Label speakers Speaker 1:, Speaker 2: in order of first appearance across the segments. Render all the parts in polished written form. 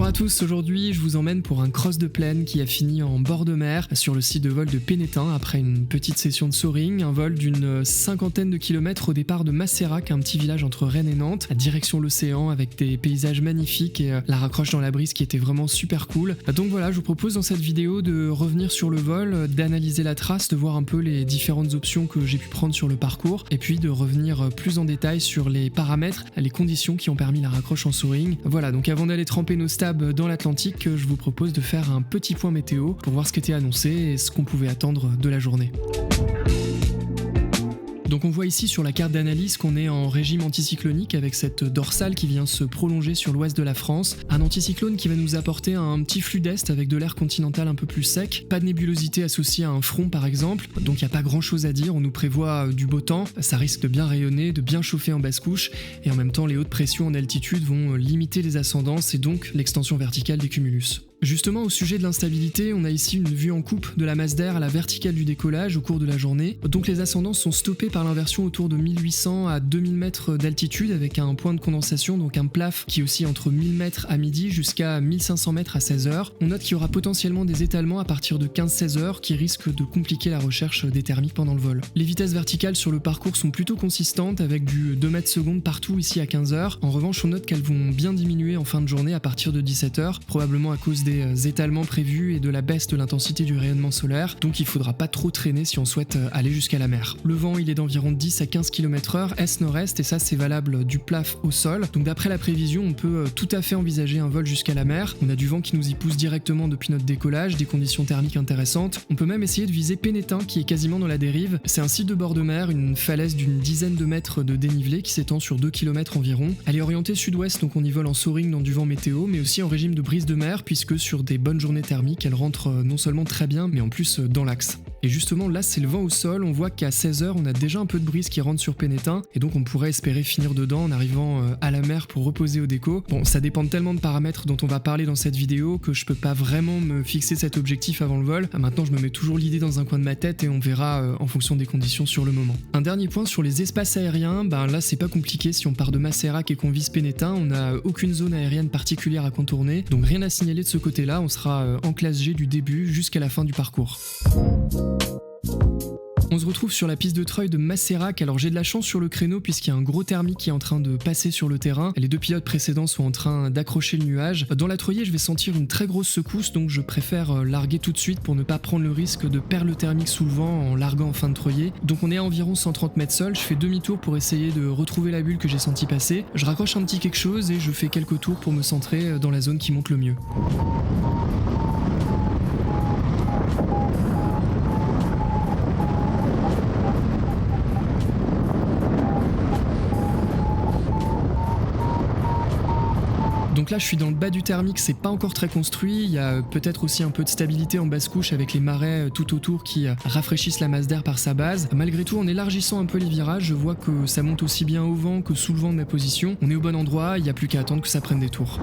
Speaker 1: Bonjour à tous, aujourd'hui je vous emmène pour un cross de plaine qui a fini en bord de mer sur le site de vol de Pénétin après une petite session de soaring, un vol d'une 50aine de kilomètres au départ de Macérac, un petit village entre Rennes et Nantes, à direction l'océan avec des paysages magnifiques et la raccroche dans la brise qui était vraiment super cool. Donc voilà, je vous propose dans cette vidéo de revenir sur le vol, d'analyser la trace, de voir un peu les différentes options que j'ai pu prendre sur le parcours et puis de revenir plus en détail sur les paramètres, les conditions qui ont permis la raccroche en soaring. Voilà, donc avant d'aller tremper nos stabs dans l'Atlantique, je vous propose de faire un petit point météo pour voir ce qui était annoncé et ce qu'on pouvait attendre de la journée. Donc on voit ici sur la carte d'analyse qu'on est en régime anticyclonique avec cette dorsale qui vient se prolonger sur l'ouest de la France. Un anticyclone qui va nous apporter un petit flux d'est avec de l'air continental un peu plus sec. Pas de nébulosité associée à un front par exemple, donc il n'y a pas grand chose à dire. On nous prévoit du beau temps, ça risque de bien rayonner, de bien chauffer en basse couche et en même temps les hautes pressions en altitude vont limiter les ascendances et donc l'extension verticale des cumulus. Justement, au sujet de l'instabilité, on a ici une vue en coupe de la masse d'air à la verticale du décollage au cours de la journée. Donc les ascendances sont stoppées par l'inversion autour de 1800 à 2000 mètres d'altitude avec un point de condensation, donc un plaf qui oscille entre 1000 mètres à midi jusqu'à 1500 mètres à 16h. On note qu'il y aura potentiellement des étalements à partir de 15-16h qui risquent de compliquer la recherche des thermiques pendant le vol. Les vitesses verticales sur le parcours sont plutôt consistantes avec du 2 mètres secondes partout ici à 15h. En revanche, on note qu'elles vont bien diminuer en fin de journée à partir de 17h, probablement à cause des étalements prévus et de la baisse de l'intensité du rayonnement solaire, donc il faudra pas trop traîner si on souhaite aller jusqu'à la mer. Le vent il est d'environ 10 à 15 km/h est-nord-est et ça c'est valable du plaf au sol, donc d'après la prévision on peut tout à fait envisager un vol jusqu'à la mer. On a du vent qui nous y pousse directement depuis notre décollage, des conditions thermiques intéressantes. On peut même essayer de viser Pénétin qui est quasiment dans la dérive. C'est un site de bord de mer, une falaise d'une dizaine de mètres de dénivelé qui s'étend sur 2 km environ. Elle est orientée sud-ouest donc on y vole en soaring dans du vent météo mais aussi en régime de brise de mer puisque sur des bonnes journées thermiques, elle rentre non seulement très bien, mais en plus dans l'axe. Et justement là c'est le vent au sol, on voit qu'à 16h on a déjà un peu de brise qui rentre sur Pénétin, et donc on pourrait espérer finir dedans en arrivant à la mer pour reposer au déco. Bon, ça dépend de tellement de paramètres dont on va parler dans cette vidéo que je peux pas vraiment me fixer cet objectif avant le vol. Maintenant je me mets toujours l'idée dans un coin de ma tête et on verra en fonction des conditions sur le moment. Un dernier point sur les espaces aériens, là c'est pas compliqué, si on part de Macérac et qu'on vise Pénétin, on n'a aucune zone aérienne particulière à contourner, donc rien à signaler de ce côté-là, on sera en classe G du début jusqu'à la fin du parcours. On se retrouve sur la piste de treuil de Macérac. Alors j'ai de la chance sur le créneau puisqu'il y a un gros thermique qui est en train de passer sur le terrain. Les deux pilotes précédents sont en train d'accrocher le nuage. Dans la treuillée, je vais sentir une très grosse secousse, donc je préfère larguer tout de suite pour ne pas prendre le risque de perdre le thermique sous le vent en larguant en fin de treuillée. Donc on est à environ 130 mètres sol. Je fais demi-tour pour essayer de retrouver la bulle que j'ai senti passer. Je raccroche un petit quelque chose et je fais quelques tours pour me centrer dans la zone qui monte le mieux. Donc là je suis dans le bas du thermique, c'est pas encore très construit, il y a peut-être aussi un peu de stabilité en basse couche avec les marais tout autour qui rafraîchissent la masse d'air par sa base. Malgré tout en élargissant un peu les virages, je vois que ça monte aussi bien au vent que sous le vent de ma position. On est au bon endroit, il n'y a plus qu'à attendre que ça prenne des tours.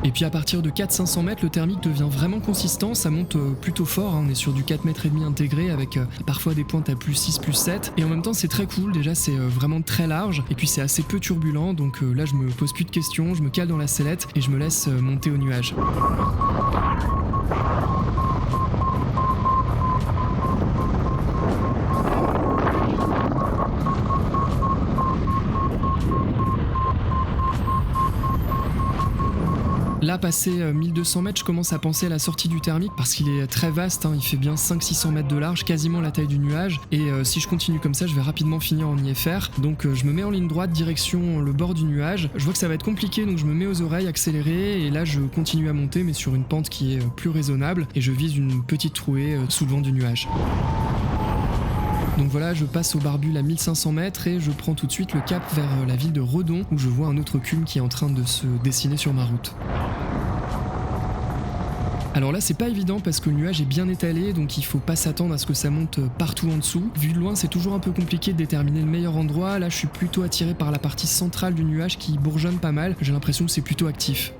Speaker 1: Et puis à partir de 400-500 mètres, le thermique devient vraiment consistant, ça monte plutôt fort, on est sur du 4,5 mètres intégré avec parfois des pointes à plus 6, plus 7. Et en même temps c'est très cool, déjà c'est vraiment très large et puis c'est assez peu turbulent, donc là je me pose plus de questions, je me cale dans la sellette et je me laisse monter au nuage. Là, passé 1200 mètres, je commence à penser à la sortie du thermique parce qu'il est très vaste, il fait bien 500-600 mètres de large, quasiment la taille du nuage. Et si je continue comme ça, je vais rapidement finir en IFR. Donc je me mets en ligne droite, direction le bord du nuage. Je vois que ça va être compliqué, donc je me mets aux oreilles, accéléré. Et là, je continue à monter, mais sur une pente qui est plus raisonnable. Et je vise une petite trouée sous le vent du nuage. Donc voilà, je passe au barbule à 1500 mètres et je prends tout de suite le cap vers la ville de Redon où je vois un autre cume qui est en train de se dessiner sur ma route. Alors là c'est pas évident parce que le nuage est bien étalé, donc il faut pas s'attendre à ce que ça monte partout en dessous. Vu de loin c'est toujours un peu compliqué de déterminer le meilleur endroit. Là je suis plutôt attiré par la partie centrale du nuage qui bourgeonne pas mal, j'ai l'impression que c'est plutôt actif.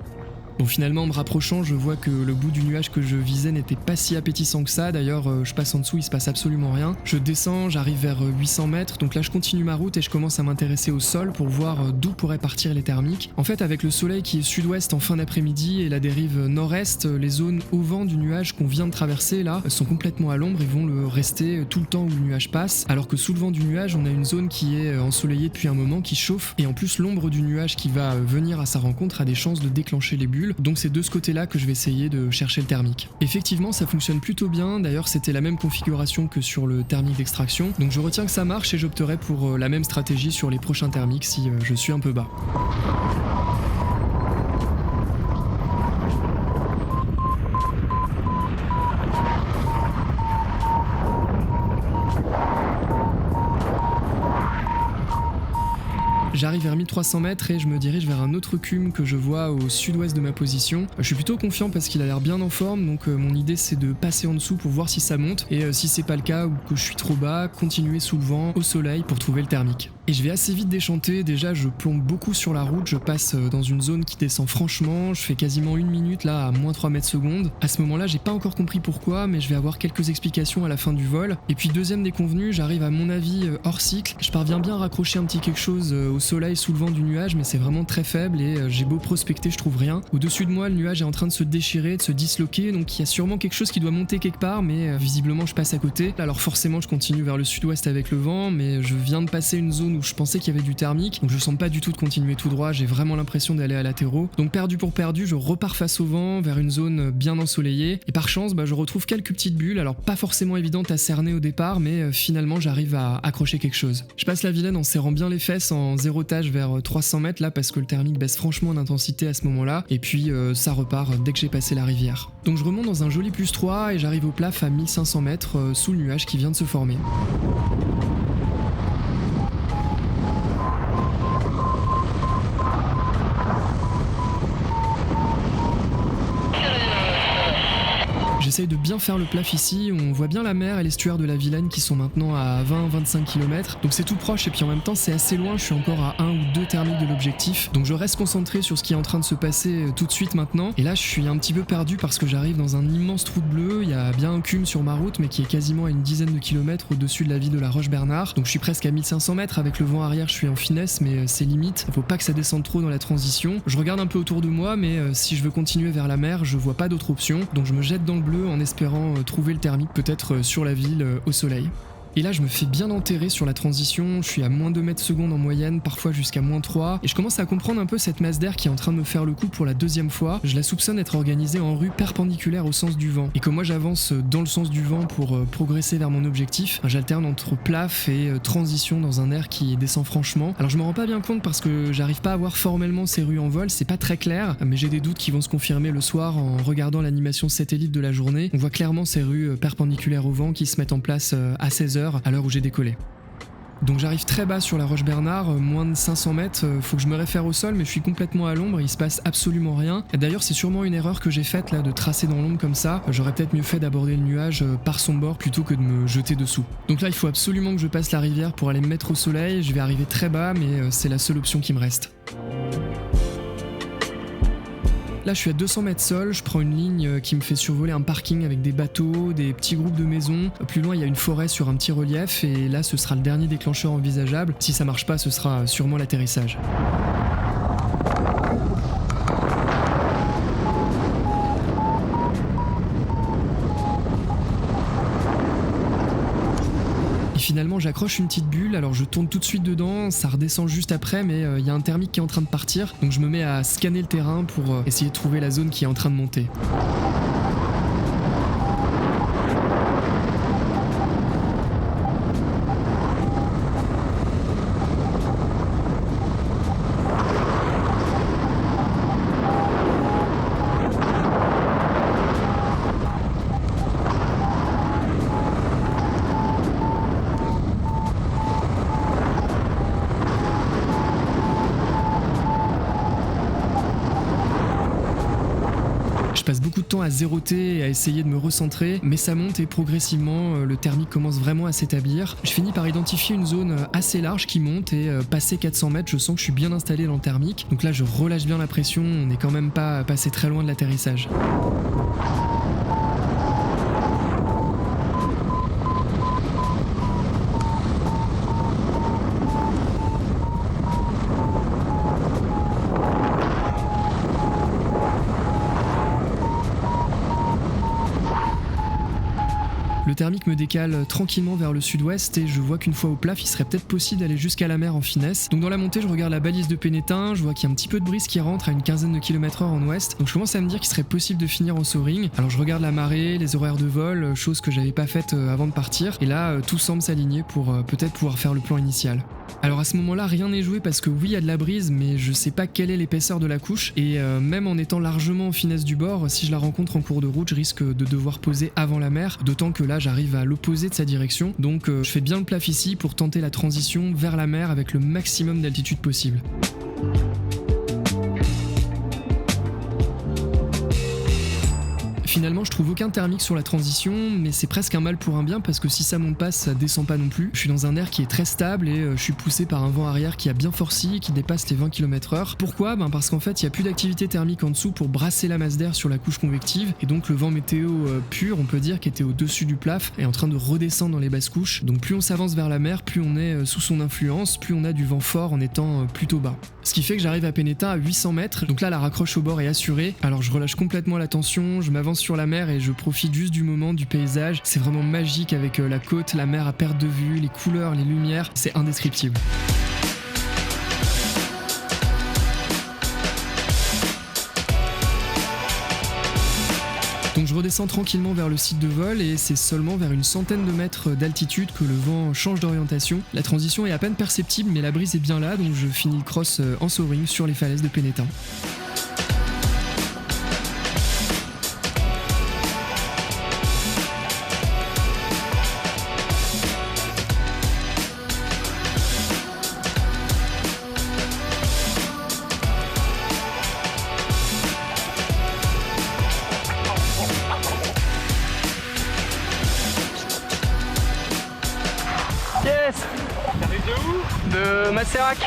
Speaker 1: Bon, finalement, en me rapprochant, je vois que le bout du nuage que je visais n'était pas si appétissant que ça. D'ailleurs, je passe en dessous, il se passe absolument rien. Je descends, j'arrive vers 800 mètres, donc là je continue ma route et je commence à m'intéresser au sol pour voir d'où pourraient partir les thermiques. En fait, avec le soleil qui est sud-ouest en fin d'après-midi et la dérive nord-est, les zones au vent du nuage qu'on vient de traverser là sont complètement à l'ombre, ils vont le rester tout le temps où le nuage passe, alors que sous le vent du nuage, on a une zone qui est ensoleillée depuis un moment, qui chauffe, et en plus l'ombre du nuage qui va venir à sa rencontre a des chances de déclencher les bulles, donc c'est de ce côté-là que je vais essayer de chercher le thermique. Effectivement, ça fonctionne plutôt bien, d'ailleurs c'était la même configuration que sur le thermique d'extraction, donc je retiens que ça marche et j'opterai pour la même stratégie sur les prochains thermiques si je suis un peu bas. J'arrive vers 1300 mètres et je me dirige vers un autre cume que je vois au sud-ouest de ma position. Je suis plutôt confiant parce qu'il a l'air bien en forme, donc mon idée c'est de passer en dessous pour voir si ça monte, et si c'est pas le cas ou que je suis trop bas, continuer sous le vent, au soleil pour trouver le thermique. Et je vais assez vite déchanter, déjà je plombe beaucoup sur la route, je passe dans une zone qui descend franchement, je fais quasiment 1 minute là à moins 3 mètres secondes. À ce moment là j'ai pas encore compris pourquoi, mais je vais avoir quelques explications à la fin du vol. Et puis deuxième déconvenue, j'arrive à mon avis hors cycle, je parviens bien à raccrocher un petit quelque chose au soleil sous le vent du nuage, mais c'est vraiment très faible et j'ai beau prospecter, je trouve rien. Au-dessus de moi le nuage est en train de se déchirer, de se disloquer, donc il y a sûrement quelque chose qui doit monter quelque part, mais visiblement je passe à côté. Alors forcément je continue vers le sud-ouest avec le vent, mais je viens de passer une zone où je pensais qu'il y avait du thermique, donc je sens pas du tout de continuer tout droit, j'ai vraiment l'impression d'aller à latéraux. Donc perdu pour perdu, je repars face au vent vers une zone bien ensoleillée, et par chance je retrouve quelques petites bulles, alors pas forcément évidentes à cerner au départ, mais finalement j'arrive à accrocher quelque chose. Je passe la vilaine en serrant bien les fesses en zérotage vers 300 mètres là, parce que le thermique baisse franchement en intensité à ce moment-là, et puis ça repart dès que j'ai passé la rivière. Donc je remonte dans un joli +3 et j'arrive au plaf à 1500 mètres sous le nuage qui vient de se former. J'essaye de bien faire le plaf ici, on voit bien la mer et l'estuaire de la Vilaine qui sont maintenant à 20-25 km, donc c'est tout proche et puis en même temps c'est assez loin, je suis encore à 1 ou 2 thermiques de l'objectif, donc je reste concentré sur ce qui est en train de se passer tout de suite maintenant, et là je suis un petit peu perdu parce que j'arrive dans un immense trou de bleu, il y a bien un cume sur ma route mais qui est quasiment à une dizaine de kilomètres au-dessus de la ville de la Roche-Bernard, donc je suis presque à 1500 mètres, avec le vent arrière je suis en finesse mais c'est limite, faut pas que ça descende trop dans la transition. Je regarde un peu autour de moi mais si je veux continuer vers la mer je vois pas d'autre option, donc je me jette dans le bleu en espérant trouver le thermique peut-être sur la ville au soleil. Et là je me fais bien enterrer sur la transition, je suis à moins 2 mètres secondes en moyenne, parfois jusqu'à moins 3, et je commence à comprendre un peu cette masse d'air qui est en train de me faire le coup pour la deuxième fois. Je la soupçonne être organisée en rue perpendiculaire au sens du vent, et comme moi j'avance dans le sens du vent pour progresser vers mon objectif, j'alterne entre plaf et transition dans un air qui descend franchement. Alors je me rends pas bien compte parce que j'arrive pas à voir formellement ces rues en vol, c'est pas très clair, mais j'ai des doutes qui vont se confirmer le soir en regardant l'animation satellite de la journée. On voit clairement ces rues perpendiculaires au vent qui se mettent en place à 16h à l'heure où j'ai décollé. Donc j'arrive très bas sur la Roche-Bernard, moins de 500 mètres, faut que je me réfère au sol mais je suis complètement à l'ombre et il se passe absolument rien. Et d'ailleurs c'est sûrement une erreur que j'ai faite là de tracer dans l'ombre comme ça, j'aurais peut-être mieux fait d'aborder le nuage par son bord plutôt que de me jeter dessous. Donc là il faut absolument que je passe la rivière pour aller me mettre au soleil, je vais arriver très bas mais c'est la seule option qui me reste. Là je suis à 200 mètres sol, je prends une ligne qui me fait survoler un parking avec des bateaux, des petits groupes de maisons. Plus loin il y a une forêt sur un petit relief et là ce sera le dernier déclencheur envisageable. Si ça marche pas ce sera sûrement l'atterrissage. Finalement j'accroche une petite bulle, alors je tourne tout de suite dedans, ça redescend juste après mais il y a un thermique qui est en train de partir, donc je me mets à scanner le terrain pour essayer de trouver la zone qui est en train de monter. Je passe beaucoup de temps à zéroter et à essayer de me recentrer, mais ça monte et progressivement le thermique commence vraiment à s'établir. Je finis par identifier une zone assez large qui monte et passé 400 mètres, je sens que je suis bien installé dans le thermique. Donc là je relâche bien la pression, on n'est quand même pas passé très loin de l'atterrissage. Le thermique me décale tranquillement vers le sud-ouest et je vois qu'une fois au plat, il serait peut-être possible d'aller jusqu'à la mer en finesse. Donc dans la montée, je regarde la balise de Pénétin, je vois qu'il y a un petit peu de brise qui rentre à une quinzaine de kilomètres heure en ouest. Donc je commence à me dire qu'il serait possible de finir en soaring. Alors je regarde la marée, les horaires de vol, chose que j'avais pas faite avant de partir. Et là, tout semble s'aligner pour peut-être pouvoir faire le plan initial. Alors à ce moment-là, rien n'est joué parce que oui, il y a de la brise, mais je sais pas quelle est l'épaisseur de la couche. Et même en étant largement en finesse du bord, si je la rencontre en cours de route, je risque de devoir poser avant la mer. D'autant que là, j'arrive à l'opposé de sa direction. Donc je fais bien le plaf ici pour tenter la transition vers la mer avec le maximum d'altitude possible. Finalement, je trouve aucun thermique sur la transition, mais c'est presque un mal pour un bien parce que si ça monte pas, ça descend pas non plus. Je suis dans un air qui est très stable et je suis poussé par un vent arrière qui a bien forci et qui dépasse les 20 km/h. Pourquoi ? Parce qu'en fait, il n'y a plus d'activité thermique en dessous pour brasser la masse d'air sur la couche convective et donc le vent météo pur, on peut dire, qui était au-dessus du plaf, est en train de redescendre dans les basses couches. Donc plus on s'avance vers la mer, plus on est sous son influence, plus on a du vent fort en étant plutôt bas. Ce qui fait que j'arrive à Pénétin à 800 mètres, donc là la raccroche au bord est assurée. Alors je relâche complètement la tension, je m'avance sur la mer et je profite juste du moment, du paysage. C'est vraiment magique avec la côte, la mer à perte de vue, les couleurs, les lumières, c'est indescriptible. Donc je redescends tranquillement vers le site de vol et c'est seulement vers une centaine de mètres d'altitude que le vent change d'orientation. La transition est à peine perceptible mais la brise est bien là, donc je finis le cross en soaring sur les falaises de Pénétin.
Speaker 2: Yes! T'arrives de où? De Macérac.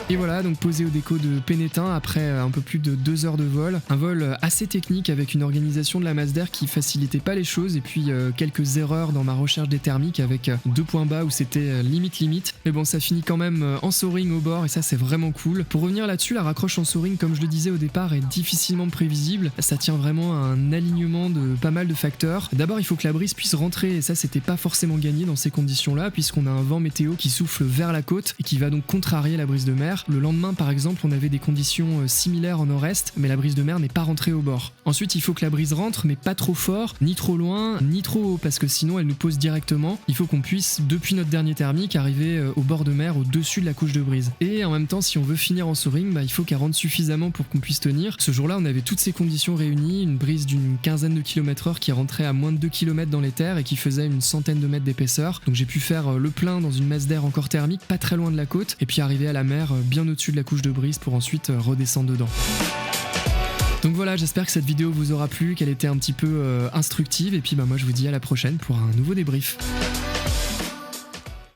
Speaker 1: Et voilà, donc posé au déco de Pénétin après un peu plus de 2 heures de vol. Un vol assez technique avec une organisation de la masse d'air qui facilitait pas les choses et puis quelques erreurs dans ma recherche des thermiques avec 2 points bas où c'était limite. Mais bon, ça finit quand même en soaring au bord et ça c'est vraiment cool. Pour revenir là-dessus, la raccroche en soaring, comme je le disais au départ, est difficilement prévisible. Ça tient vraiment à un alignement de pas mal de facteurs. D'abord, il faut que la brise puisse rentrer et ça c'était pas forcément gagné dans ces conditions-là puisqu'on a un vent météo qui souffle vers la côte et qui va donc contrarier la brise de mer. Le lendemain par exemple on avait des conditions similaires en nord-est mais la brise de mer n'est pas rentrée au bord. Ensuite il faut que la brise rentre mais pas trop fort, ni trop loin, ni trop haut parce que sinon elle nous pose directement. Il faut qu'on puisse depuis notre dernier thermique arriver au bord de mer au-dessus de la couche de brise. Et en même temps si on veut finir en soaring, il faut qu'elle rentre suffisamment pour qu'on puisse tenir. Ce jour-là on avait toutes ces conditions réunies, une brise d'une quinzaine de km/h qui rentrait à moins de 2 km dans les terres et qui faisait une centaine de mètres d'épaisseur. Donc j'ai pu faire le plein dans une masse d'air encore thermique pas très loin de la côte et puis arriver à la mer bien au-dessus de la couche de brise pour ensuite redescendre dedans. Donc voilà, j'espère que cette vidéo vous aura plu, qu'elle était un petit peu instructive et puis moi je vous dis à la prochaine pour un nouveau débrief.